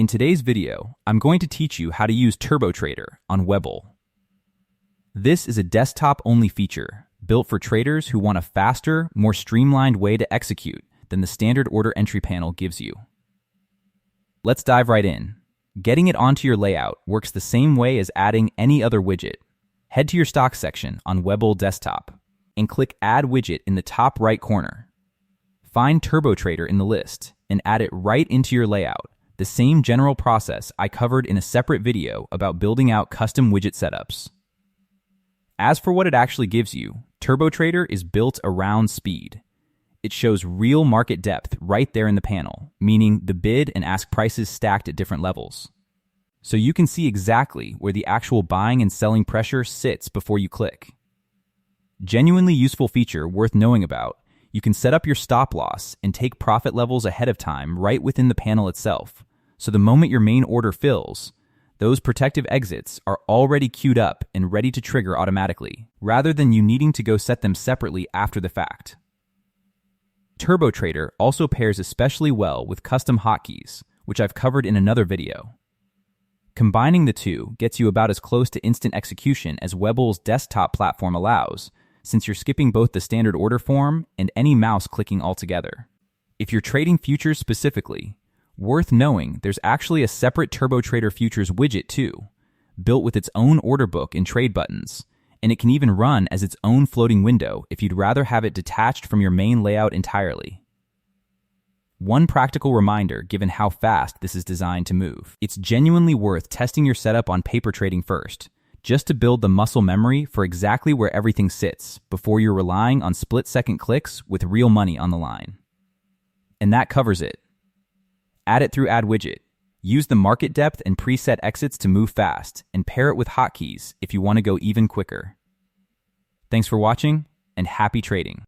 In today's video, I'm going to teach you how to use TurboTrader on Webull. This is a desktop-only feature built for traders who want a faster, more streamlined way to execute than the standard order entry panel gives you. Let's dive right in. Getting it onto your layout works the same way as adding any other widget. Head to your Stocks section on Webull desktop and click Add Widget in the top right corner. Find TurboTrader in the list and add it right into your layout, the same general process I covered in a separate video about building out custom widget setups. As for what it actually gives you, TurboTrader is built around speed. It shows real market depth right there in the panel, meaning the bid and ask prices stacked at different levels. So you can see exactly where the actual buying and selling pressure sits before you click. Genuinely useful feature worth knowing about. You can set up your stop loss and take profit levels ahead of time right within the panel itself. So the moment your main order fills, those protective exits are already queued up and ready to trigger automatically, rather than you needing to go set them separately after the fact. TurboTrader also pairs especially well with custom hotkeys, which I've covered in another video. Combining the two gets you about as close to instant execution as Webull's desktop platform allows, since you're skipping both the standard order form and any mouse clicking altogether. If you're trading futures specifically, worth knowing there's actually a separate TurboTrader Futures widget too, built with its own order book and trade buttons, and it can even run as its own floating window if you'd rather have it detached from your main layout entirely. One practical reminder given how fast this is designed to move. It's genuinely worth testing your setup on paper trading first, just to build the muscle memory for exactly where everything sits before you're relying on split-second clicks with real money on the line. And that covers it. Add it through Add Widget. Use the market depth and preset exits to move fast, and pair it with hotkeys if you want to go even quicker. Thanks for watching, and happy trading.